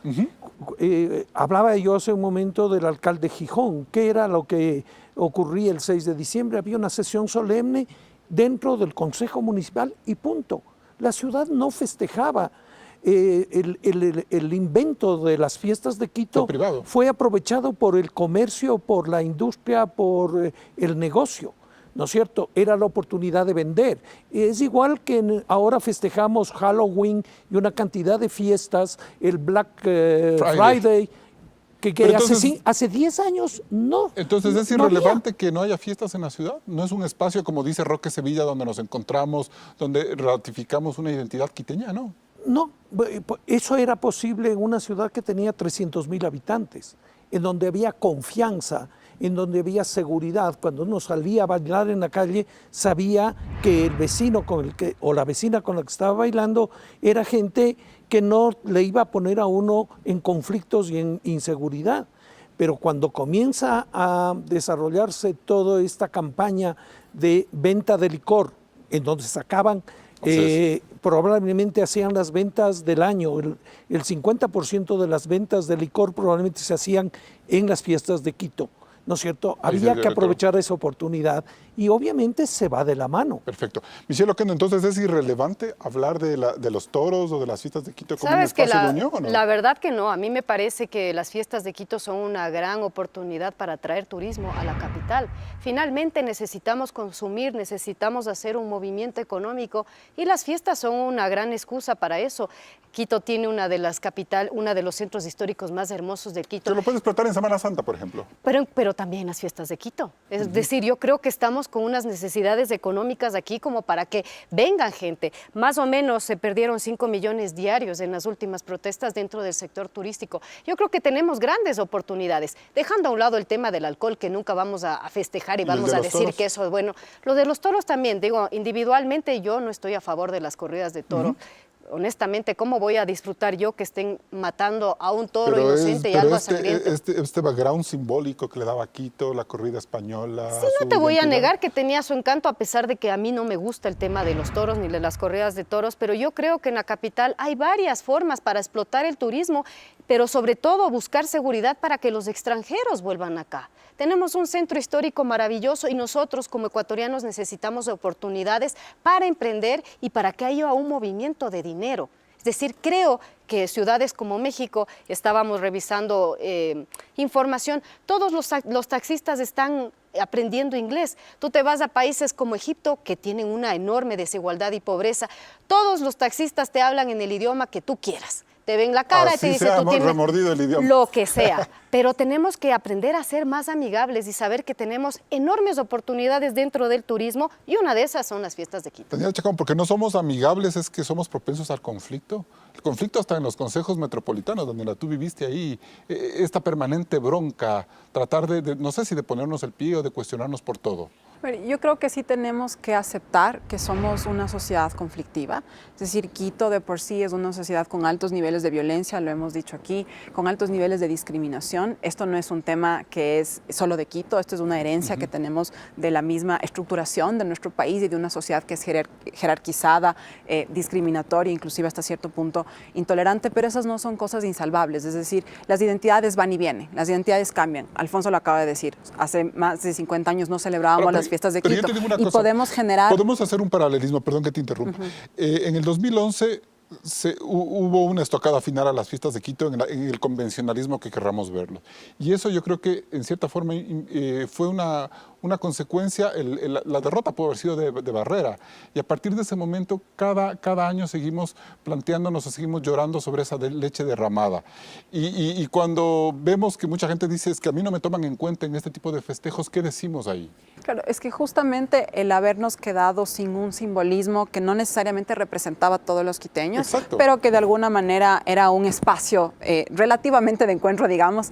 Hablaba yo hace un momento del alcalde Gijón. ¿Qué era lo que ocurría el 6 de diciembre? Había una sesión solemne dentro del Consejo Municipal y punto. La ciudad no festejaba el invento de las fiestas de Quito Fue privado. fue aprovechado por el comercio, por la industria, por el negocio, ¿no es cierto? Era la oportunidad de vender. Es igual que ahora festejamos Halloween y una cantidad de fiestas, el Black Friday, que entonces, hace 10 años no. Entonces, ¿es no había. irrelevante que no haya fiestas en la ciudad? ¿No es un espacio, como dice Roque Sevilla, donde nos encontramos, donde ratificamos una identidad quiteña? No. No, eso era posible en una ciudad que tenía 300,000 habitantes, en donde había confianza, en donde había seguridad. Cuando uno salía a bailar en la calle, sabía que el vecino o la vecina con la que estaba bailando era gente que no le iba a poner a uno en conflictos y en inseguridad. Pero cuando comienza a desarrollarse toda esta campaña de venta de licor, en donde sacaban, probablemente hacían las ventas del año, el 50% de las ventas de licor probablemente se hacían en las fiestas de Quito, ¿no es cierto? Había que aprovechar esa oportunidad y obviamente se va de la mano. Perfecto. Michelle Oquendo, entonces, ¿es irrelevante hablar de los toros o de las fiestas de Quito como un ¿Sabes que espacio de unión o no? la verdad que no? A mí me parece que las fiestas de Quito son una gran oportunidad para atraer turismo a la capital. Finalmente necesitamos consumir, necesitamos hacer un movimiento económico y las fiestas son una gran excusa para eso. Quito tiene una de los centros históricos más hermosos de Quito. Se lo puedes explotar en Semana Santa, por ejemplo. Pero también las fiestas de Quito. Es decir, yo creo que estamos con unas necesidades económicas aquí como para que vengan gente. Más o menos se perdieron 5 millones diarios en las últimas protestas dentro del sector turístico. Yo creo que tenemos grandes oportunidades. Dejando a un lado el tema del alcohol, que nunca vamos a festejar y vamos a decir que eso es bueno. Lo de los toros también, digo, individualmente yo no estoy a favor de las corridas de toro. Honestamente, ¿cómo voy a disfrutar yo que estén matando a un toro inocente y algo sangriento? Este background simbólico que le daba a Quito, la corrida española. Sí, no te voy a negar que tenía su encanto, a pesar de que a mí no me gusta el tema de los toros ni de las corridas de toros, pero yo creo que en la capital hay varias formas para explotar el turismo, pero sobre todo buscar seguridad para que los extranjeros vuelvan acá. Tenemos un centro histórico maravilloso y nosotros como ecuatorianos necesitamos oportunidades para emprender y para que haya un movimiento de dinero. Es decir, creo que ciudades como México, estábamos revisando información, todos los taxistas están aprendiendo inglés. Tú te vas a países como Egipto, que tienen una enorme desigualdad y pobreza. Todos los taxistas te hablan en el idioma que tú quieras. Te ven la cara y te dicen, tú tienes remordido el idioma. Lo que sea. Pero tenemos que aprender a ser más amigables y saber que tenemos enormes oportunidades dentro del turismo y una de esas son las fiestas de Quito. Daniela Chacón, porque no somos amigables, es que somos propensos al conflicto. El conflicto hasta en los consejos metropolitanos, donde tú viviste ahí, esta permanente bronca, tratar no sé si de ponernos el pie o de cuestionarnos por todo. Yo creo que sí tenemos que aceptar que somos una sociedad conflictiva. Es decir, Quito de por sí es una sociedad con altos niveles de violencia, lo hemos dicho aquí, con altos niveles de discriminación. Esto no es un tema que es solo de Quito, esto es una herencia que tenemos de la misma estructuración de nuestro país y de una sociedad que es jerarquizada, discriminatoria, inclusive hasta cierto punto intolerante, pero esas no son cosas insalvables. Es decir, las identidades van y vienen, las identidades cambian. Alfonso lo acaba de decir, hace más de 50 años no celebrábamos las fiestas de Quito y podemos generar... Podemos hacer un paralelismo, perdón que te interrumpa. En el 2011 hubo una estocada final a las fiestas de Quito en el convencionalismo que querramos verlo. Y eso yo creo que en cierta forma fue una consecuencia, la derrota pudo haber sido de Barrera. Y a partir de ese momento, cada año seguimos planteándonos o seguimos llorando sobre esa leche derramada. Y cuando vemos que mucha gente dice es que a mí no me toman en cuenta en este tipo de festejos, ¿qué decimos ahí? Claro, es que justamente el habernos quedado sin un simbolismo que no necesariamente representaba a todos los quiteños, Exacto. pero que de alguna manera era un espacio relativamente de encuentro, digamos,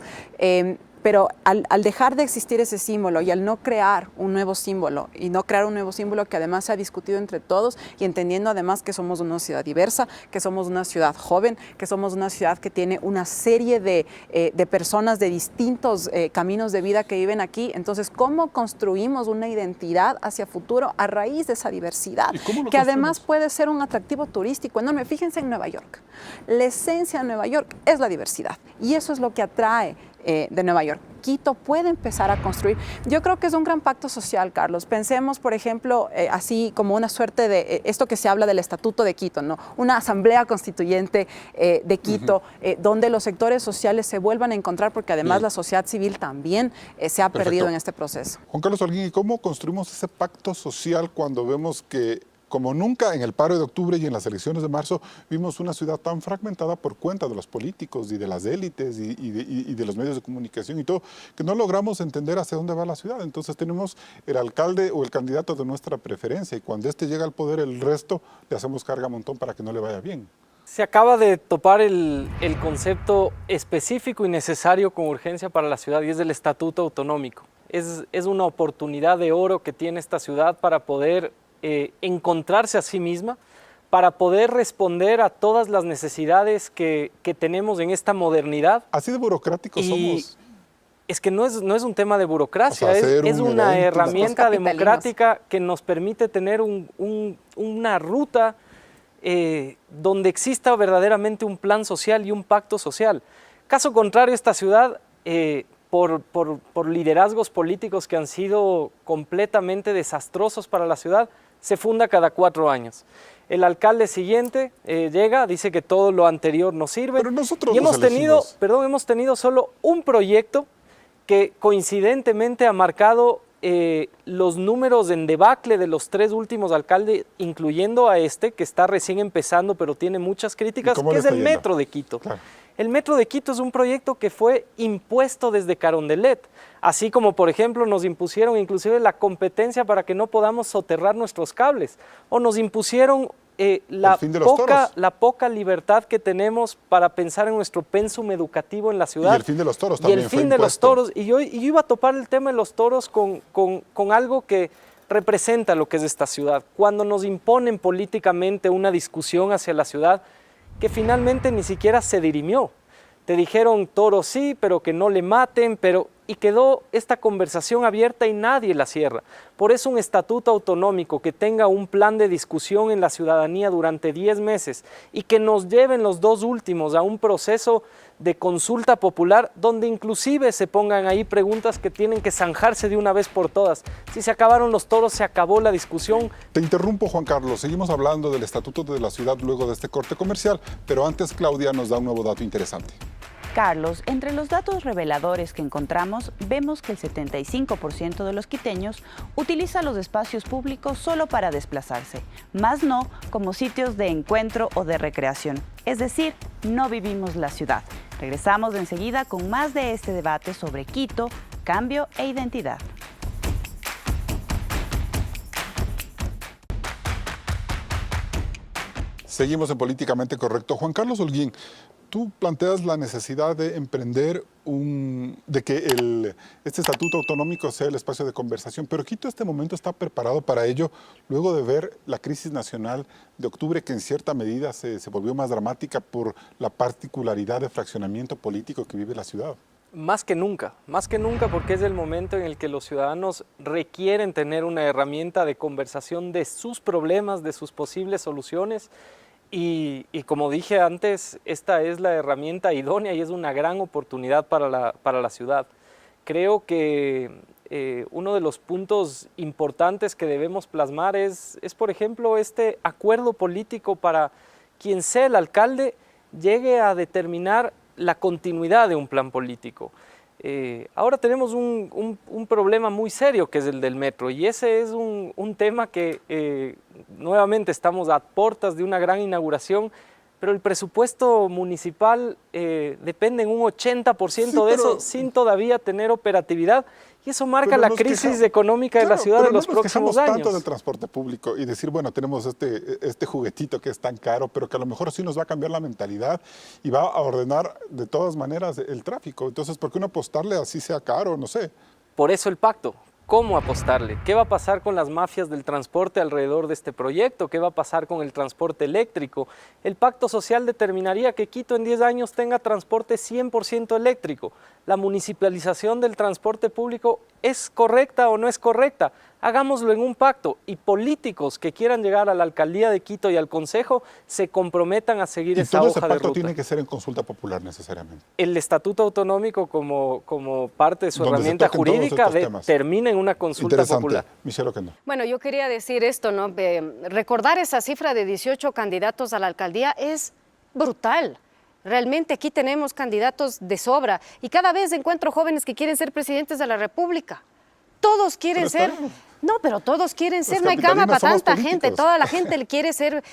pero al dejar de existir ese símbolo y al no crear un nuevo símbolo, y no crear un nuevo símbolo que además se ha discutido entre todos y entendiendo además que somos una ciudad diversa, que somos una ciudad joven, que somos una ciudad que tiene una serie de personas de distintos caminos de vida que viven aquí, entonces ¿cómo construimos una identidad hacia futuro a raíz de esa diversidad? Que además puede ser un atractivo turístico enorme. Fíjense en Nueva York, la esencia de Nueva York es la diversidad y eso es lo que atrae de Nueva York. Quito puede empezar a construir. Yo creo que es un gran pacto social, Carlos. Pensemos, por ejemplo, así como una suerte de esto que se habla del Estatuto de Quito, ¿no? Una asamblea constituyente de Quito, donde los sectores sociales se vuelvan a encontrar, porque además la sociedad civil también se ha perdido en este proceso. Juan Carlos Holguín, ¿y cómo construimos ese pacto social cuando vemos que, como nunca en el paro de octubre y en las elecciones de marzo, vimos una ciudad tan fragmentada por cuenta de los políticos y de las élites y de los medios de comunicación y todo, que no logramos entender hacia dónde va la ciudad? Entonces tenemos el alcalde o el candidato de nuestra preferencia y cuando este llega al poder, el resto le hacemos carga a montón para que no le vaya bien. Se acaba de topar el concepto específico y necesario con urgencia para la ciudad y es el estatuto autonómico. Es una oportunidad de oro que tiene esta ciudad para poder encontrarse a sí misma, para poder responder a todas las necesidades que tenemos en esta modernidad. Así de burocráticos somos. Es que no es un tema de burocracia, O sea, es una evento, herramienta democrática que nos permite tener una ruta donde exista verdaderamente un plan social y un pacto social. Caso contrario, esta ciudad, por liderazgos políticos que han sido completamente desastrosos para la ciudad, se funda cada 4 años. El alcalde siguiente llega, dice que todo lo anterior no sirve. Pero nosotros y hemos tenido solo un proyecto que coincidentemente ha marcado los números en debacle de los 3 últimos alcaldes, incluyendo a este, que está recién empezando, pero tiene muchas críticas, que es el Metro de Quito. Claro. El Metro de Quito es un proyecto que fue impuesto desde Carondelet, así como, por ejemplo, nos impusieron inclusive la competencia para que no podamos soterrar nuestros cables, o nos impusieron la poca libertad que tenemos para pensar en nuestro pensum educativo en la ciudad. Y el fin de los toros también fue impuesto. Y yo iba a topar el tema de los toros con algo que representa lo que es esta ciudad. Cuando nos imponen políticamente una discusión hacia la ciudad que finalmente ni siquiera se dirimió. Te dijeron toros sí, pero que no le maten, y quedó esta conversación abierta y nadie la cierra. Por eso un estatuto autonómico que tenga un plan de discusión en la ciudadanía durante 10 meses y que nos lleven los 2 últimos a un proceso de consulta popular donde inclusive se pongan ahí preguntas que tienen que zanjarse de una vez por todas. Si se acabaron los toros, se acabó la discusión. Te interrumpo, Juan Carlos. Seguimos hablando del estatuto de la ciudad luego de este corte comercial, pero antes Claudia nos da un nuevo dato interesante. Carlos, entre los datos reveladores que encontramos, vemos que el 75% de los quiteños utiliza los espacios públicos solo para desplazarse, más no como sitios de encuentro o de recreación. Es decir, no vivimos la ciudad. Regresamos enseguida con más de este debate sobre Quito, cambio e identidad. Seguimos en Políticamente Correcto. Juan Carlos Holguín, tú planteas la necesidad de emprender de que este estatuto autonómico sea el espacio de conversación, pero Quito en este momento está preparado para ello, luego de ver la crisis nacional de octubre, que en cierta medida se volvió más dramática por la particularidad de fraccionamiento político que vive la ciudad. Más que nunca, porque es el momento en el que los ciudadanos requieren tener una herramienta de conversación de sus problemas, de sus posibles soluciones. Y como dije antes, esta es la herramienta idónea y es una gran oportunidad para la ciudad. Creo que uno de los puntos importantes que debemos plasmar es, por ejemplo, este acuerdo político para quien sea el alcalde llegue a determinar la continuidad de un plan político. Ahora tenemos un problema muy serio que es el del metro y ese es un tema que nuevamente estamos a puertas de una gran inauguración, pero el presupuesto municipal depende en un 80% de eso sin todavía tener operatividad y eso marca la crisis económica de la ciudad de los próximos años. Tanto del transporte público y decir, bueno, tenemos este juguetito que es tan caro, pero que a lo mejor sí nos va a cambiar la mentalidad y va a ordenar de todas maneras el tráfico. Entonces, ¿por qué no apostarle así sea caro? No sé. Por eso el pacto. ¿Cómo apostarle? ¿Qué va a pasar con las mafias del transporte alrededor de este proyecto? ¿Qué va a pasar con el transporte eléctrico? El pacto social determinaría que Quito en 10 años tenga transporte 100% eléctrico. la municipalización del transporte público es correcta o no es correcta. Hagámoslo en un pacto y políticos que quieran llegar a la alcaldía de Quito y al consejo se comprometan a seguir esa todo hoja ese de pacto ruta. tiene que ser en consulta popular necesariamente. El estatuto autonómico como parte de su Donde se herramienta toquen todos jurídica estos temas. termina en una consulta Interesante. popular. Michelle Oquendo. Bueno, yo quería decir esto, ¿no? Recordar esa cifra de 18 candidatos a la alcaldía es brutal. Realmente aquí tenemos candidatos de sobra y cada vez encuentro jóvenes que quieren ser presidentes de la República. Todos quieren ser... No, pero todos quieren ser, no hay cama para capitalinos somos tanta gente, políticos. toda la gente le quiere ser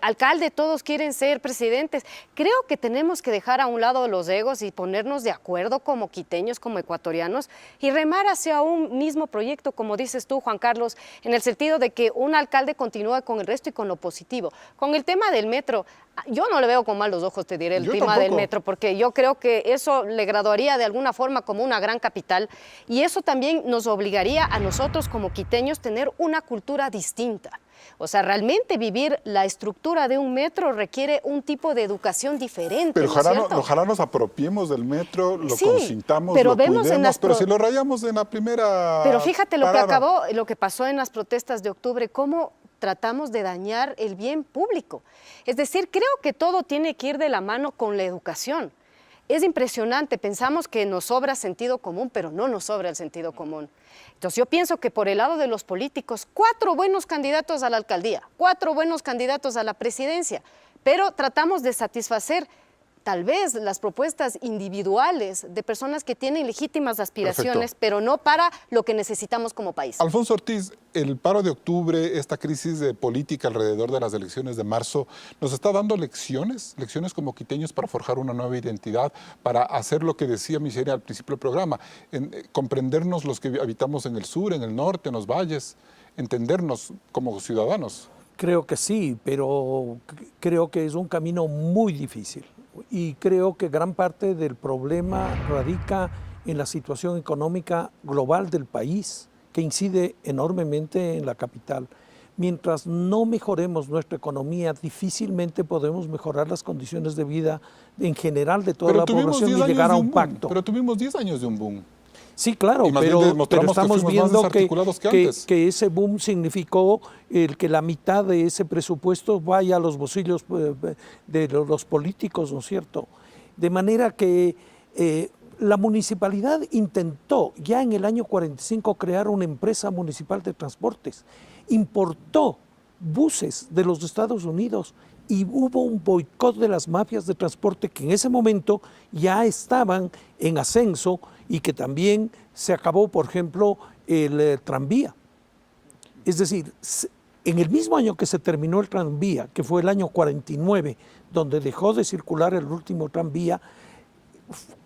alcalde, todos quieren ser presidentes. Creo que tenemos que dejar a un lado los egos y ponernos de acuerdo como quiteños, como ecuatorianos y remar hacia un mismo proyecto, como dices tú, Juan Carlos, en el sentido de que un alcalde continúa con el resto y con lo positivo. Con el tema del metro, yo no le veo con malos ojos, te diré, el Yo tema del tampoco. metro, porque yo creo que eso le graduaría de alguna forma como una gran capital y eso también nos obligaría a nosotros como quiteños tener una cultura distinta. O sea, realmente vivir la estructura de un metro requiere un tipo de educación diferente. Pero ¿no es cierto? ojalá nos apropiemos del metro, lo Sí, consintamos, pero lo vemos en cuidemos, las pero pro- si lo rayamos en la primera Pero fíjate parada. lo que pasó en las protestas de octubre, cómo tratamos de dañar el bien público. Es decir, creo que todo tiene que ir de la mano con la educación. Es impresionante, pensamos que nos sobra sentido común, pero no nos sobra el sentido común. Entonces yo pienso que por el lado de los políticos, 4 buenos candidatos a la alcaldía, 4 buenos candidatos a la presidencia, pero tratamos de satisfacer tal vez las propuestas individuales de personas que tienen legítimas aspiraciones, Perfecto. pero no para lo que necesitamos como país. Alfonso Ortiz, el paro de octubre, esta crisis de política alrededor de las elecciones de marzo, ¿nos está dando lecciones como quiteños para forjar una nueva identidad, para hacer lo que decía Miseria al principio del programa, comprendernos los que habitamos en el sur, en el norte, en los valles, entendernos como ciudadanos? Creo que sí, pero creo que es un camino muy difícil y creo que gran parte del problema radica en la situación económica global del país, que incide enormemente en la capital. Mientras no mejoremos nuestra economía, difícilmente podemos mejorar las condiciones de vida en general de toda la población y llegar a un pacto. Pero tuvimos 10 años de un boom. Sí, claro, Y más bien pero demostramos que estamos fuimos más viendo desarticulados que antes. que ese boom significó el que la mitad de ese presupuesto vaya a los bolsillos de los políticos, ¿no es cierto? De manera que la municipalidad intentó ya en el año 45 crear una empresa municipal de transportes, importó buses de los Estados Unidos y hubo un boicot de las mafias de transporte que en ese momento ya estaban en ascenso y que también se acabó, por ejemplo, el tranvía. Es decir, en el mismo año que se terminó el tranvía, que fue el año 49, donde dejó de circular el último tranvía,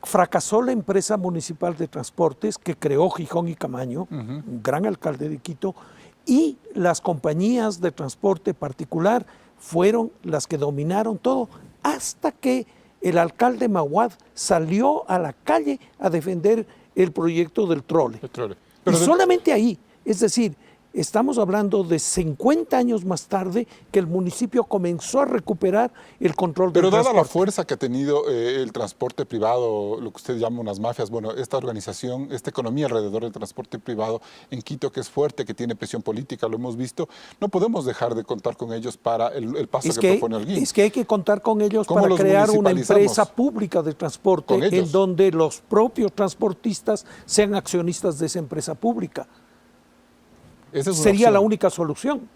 fracasó la empresa municipal de transportes que creó Gijón y Camaño, un gran alcalde de Quito, y las compañías de transporte particular fueron las que dominaron todo, hasta que el alcalde Mahuad salió a la calle a defender el proyecto del trole. Pero solamente ahí, es decir, estamos hablando de 50 años más tarde que el municipio comenzó a recuperar el control del Pero dada transporte. la fuerza que ha tenido el transporte privado, lo que usted llama unas mafias, bueno, esta organización, esta economía alrededor del transporte privado en Quito, que es fuerte, que tiene presión política, lo hemos visto, no podemos dejar de contar con ellos para el paso que propone Holguín. Es que hay que contar con ellos ¿Cómo para los crear una municipalizamos? empresa pública de transporte Con ellos. en donde los propios transportistas sean accionistas de esa empresa pública. Esa es una Sería la opción. única solución.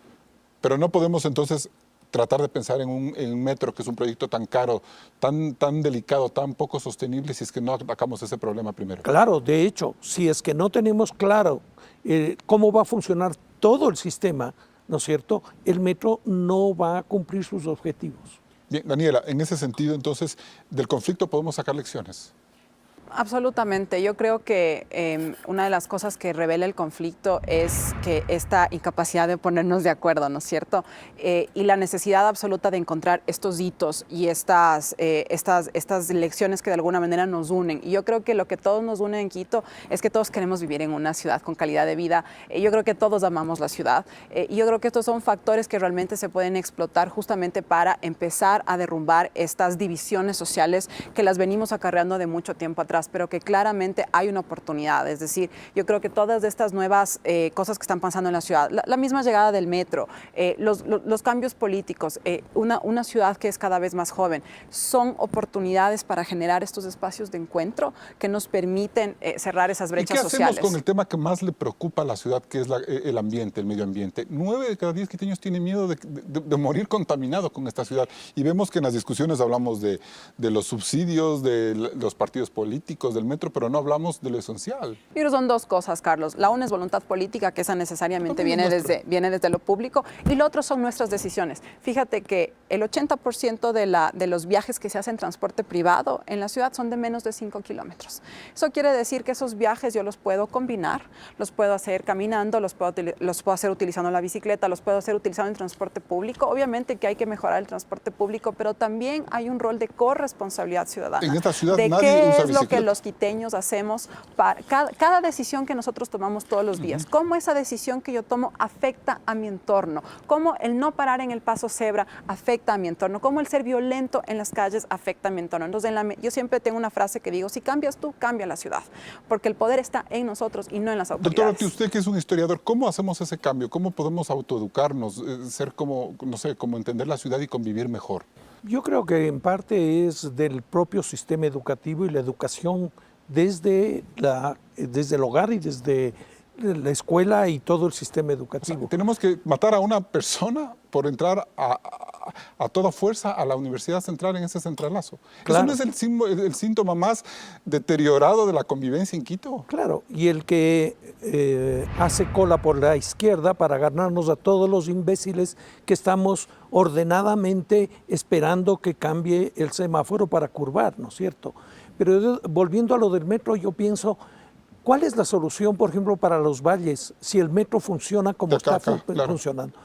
Pero no podemos entonces tratar de pensar en un metro, que es un proyecto tan caro, tan delicado, tan poco sostenible, si es que no atacamos ese problema primero. Claro, de hecho, si es que no tenemos claro cómo va a funcionar todo el sistema, ¿no es cierto?, el metro no va a cumplir sus objetivos. Bien, Daniela, en ese sentido, entonces, del conflicto podemos sacar lecciones. Absolutamente. Yo creo que una de las cosas que revela el conflicto es que esta incapacidad de ponernos de acuerdo, ¿no es cierto? Y la necesidad absoluta de encontrar estos hitos y estas lecciones que de alguna manera nos unen. Y yo creo que lo que todos nos une en Quito es que todos queremos vivir en una ciudad con calidad de vida. Yo creo que todos amamos la ciudad. Y yo creo que estos son factores que realmente se pueden explotar justamente para empezar a derrumbar estas divisiones sociales que las venimos acarreando de mucho tiempo atrás. atrás, pero que claramente hay una oportunidad. Es decir, yo creo que todas estas nuevas cosas que están pasando en la ciudad, la misma llegada del metro, los cambios políticos, una ciudad que es cada vez más joven, son oportunidades para generar estos espacios de encuentro que nos permiten cerrar esas brechas sociales. ¿Y qué hacemos con el tema que más le preocupa a la ciudad, que es el ambiente, el medio ambiente? 9 de cada 10 quiteños tienen miedo de morir contaminado con esta ciudad. Y vemos que en las discusiones hablamos de los subsidios, de los partidos políticos, del metro, pero no hablamos de lo esencial. Pero son dos cosas, Carlos. La una es voluntad política, que esa necesariamente viene desde lo público, y lo otro son nuestras decisiones. Fíjate que el 80% de los viajes que se hacen en transporte privado en la ciudad son de menos de 5 kilómetros. Eso quiere decir que esos viajes yo los puedo combinar, los puedo hacer caminando, los puedo hacer utilizando la bicicleta, los puedo hacer utilizando el transporte público. Obviamente que hay que mejorar el transporte público, pero también hay un rol de corresponsabilidad ciudadana. En esta ciudad de nadie qué usa es lo bicicleta. que los quiteños hacemos para cada decisión que nosotros tomamos todos los días. Cómo esa decisión que yo tomo afecta a mi entorno. Cómo el no parar en el paso cebra afecta a mi entorno. Cómo el ser violento en las calles afecta a mi entorno. Entonces, yo siempre tengo una frase que digo: si cambias tú, cambia la ciudad. Porque el poder está en nosotros y no en las autoridades. Doctor Ortiz, usted que es un historiador, ¿cómo hacemos ese cambio? ¿Cómo podemos autoeducarnos, ser como, no sé, como entender la ciudad y convivir mejor? Yo creo que en parte es del propio sistema educativo y la educación desde el hogar y desde la escuela y todo el sistema educativo. O sea, tenemos que matar a una persona por entrar a toda fuerza a la Universidad Central en ese centralazo. Claro. ¿Eso no es el síntoma más deteriorado de la convivencia en Quito? Claro, y el que hace cola por la izquierda para ganarnos a todos los imbéciles que estamos ordenadamente esperando que cambie el semáforo para curvar, ¿no es cierto? Pero volviendo a lo del metro, yo pienso, ¿cuál es la solución, por ejemplo, para los valles si el metro funciona como está funcionando?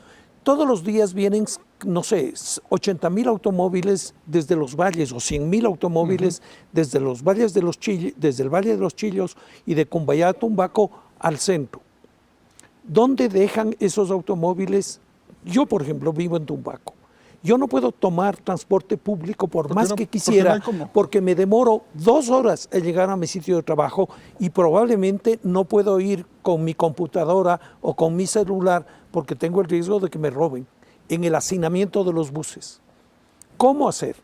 Todos los días vienen, no sé, 80,000 automóviles desde los valles o 100,000 automóviles desde los valles desde el Valle de los Chillos y de Cumbayá a Tumbaco al centro. ¿Dónde dejan esos automóviles? Yo, por ejemplo, vivo en Tumbaco. Yo no puedo tomar transporte público por más que quisiera, porque me demoro 2 horas en llegar a mi sitio de trabajo y probablemente no puedo ir con mi computadora o con mi celular porque tengo el riesgo de que me roben en el hacinamiento de los buses. ¿Cómo hacer?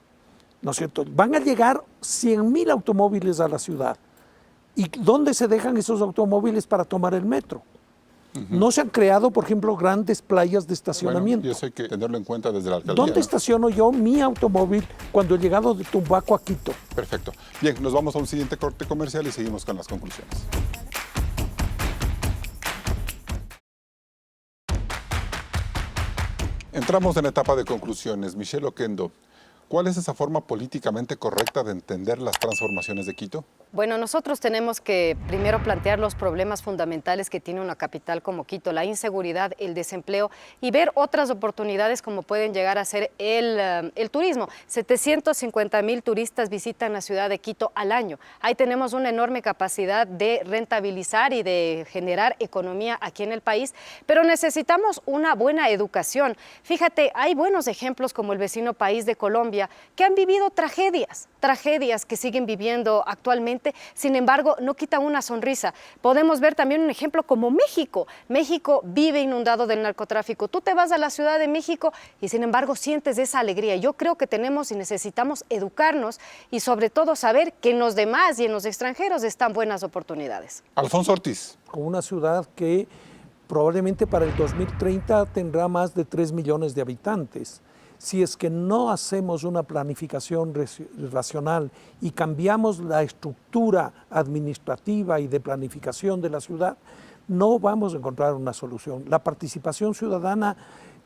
¿No es cierto? Van a llegar 100,000 automóviles a la ciudad. ¿Y dónde se dejan esos automóviles para tomar el metro? No se han creado, por ejemplo, grandes playas de estacionamiento. Bueno, y eso hay que tenerlo en cuenta desde la alcaldía. ¿Dónde estaciono yo mi automóvil cuando he llegado de Tumbaco a Quito? Perfecto. Bien, nos vamos a un siguiente corte comercial y seguimos con las conclusiones. Entramos en la etapa de conclusiones. Michelle Oquendo, ¿cuál es esa forma políticamente correcta de entender las transformaciones de Quito? Bueno, nosotros tenemos que primero plantear los problemas fundamentales que tiene una capital como Quito, la inseguridad, el desempleo y ver otras oportunidades como pueden llegar a ser el turismo. 750,000 turistas visitan la ciudad de Quito al año. Ahí tenemos una enorme capacidad de rentabilizar y de generar economía aquí en el país, pero necesitamos una buena educación. Fíjate, hay buenos ejemplos como el vecino país de Colombia que han vivido tragedias que siguen viviendo actualmente. Sin embargo, no quitan una sonrisa. Podemos ver también un ejemplo como México. México vive inundado del narcotráfico. Tú te vas a la Ciudad de México y sin embargo sientes esa alegría. Yo creo que tenemos y necesitamos educarnos y sobre todo saber que en los demás y en los extranjeros están buenas oportunidades. Alfonso Ortiz. Con una ciudad que probablemente para el 2030 tendrá más de 3 millones de habitantes. Si es que no hacemos una planificación racional y cambiamos la estructura administrativa y de planificación de la ciudad, no vamos a encontrar una solución. La participación ciudadana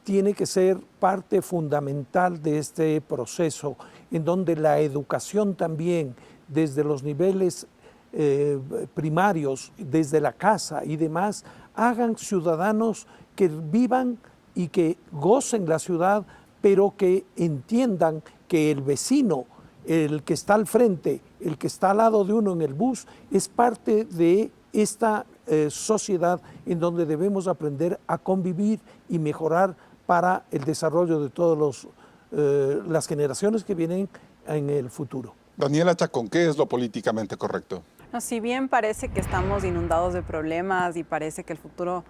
tiene que ser parte fundamental de este proceso, en donde la educación también, desde los niveles primarios, desde la casa y demás, hagan ciudadanos que vivan y que gocen la ciudad, pero que entiendan que el vecino, el que está al frente, el que está al lado de uno en el bus, es parte de esta sociedad en donde debemos aprender a convivir y mejorar para el desarrollo de todas las generaciones que vienen en el futuro. Daniela Chacón, ¿qué es lo políticamente correcto? No, si bien parece que estamos inundados de problemas y parece que el futuro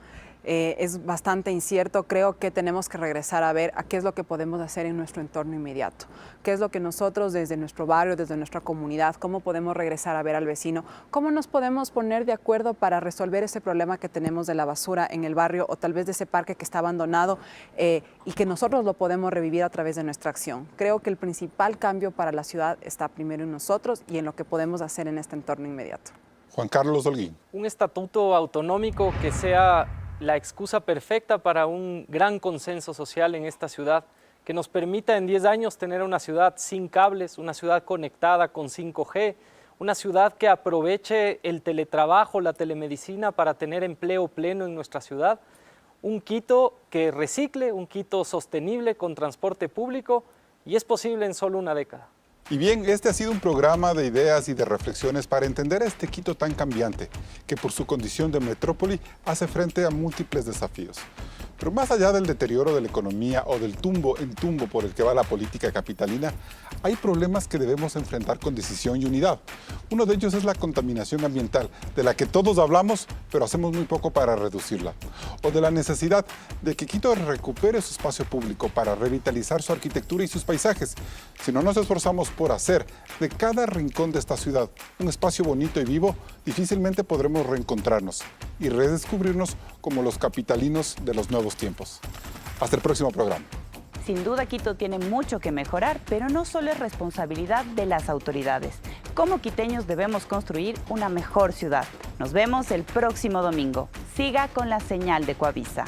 es bastante incierto, creo que tenemos que regresar a ver a qué es lo que podemos hacer en nuestro entorno inmediato, qué es lo que nosotros desde nuestro barrio, desde nuestra comunidad, cómo podemos regresar a ver al vecino, cómo nos podemos poner de acuerdo para resolver ese problema que tenemos de la basura en el barrio o tal vez de ese parque que está abandonado y que nosotros lo podemos revivir a través de nuestra acción. Creo que el principal cambio para la ciudad está primero en nosotros y en lo que podemos hacer en este entorno inmediato. Juan Carlos Holguín. Un estatuto autonómico que sea la excusa perfecta para un gran consenso social en esta ciudad, que nos permita en 10 años tener una ciudad sin cables, una ciudad conectada con 5G, una ciudad que aproveche el teletrabajo, la telemedicina para tener empleo pleno en nuestra ciudad, un Quito que recicle, un Quito sostenible con transporte público, y es posible en solo una década. Y bien, este ha sido un programa de ideas y de reflexiones para entender a este Quito tan cambiante, que por su condición de metrópoli hace frente a múltiples desafíos. Pero más allá del deterioro de la economía o del tumbo en tumbo por el que va la política capitalina, hay problemas que debemos enfrentar con decisión y unidad. Uno de ellos es la contaminación ambiental, de la que todos hablamos, pero hacemos muy poco para reducirla. O de la necesidad de que Quito recupere su espacio público para revitalizar su arquitectura y sus paisajes. Si no nos esforzamos por hacer de cada rincón de esta ciudad un espacio bonito y vivo, difícilmente podremos reencontrarnos y redescubrirnos como los capitalinos de los nuevos tiempos. Hasta el próximo programa. Sin duda, Quito tiene mucho que mejorar, pero no solo es responsabilidad de las autoridades. Como quiteños debemos construir una mejor ciudad. Nos vemos el próximo domingo. Siga con la señal de Coavisa.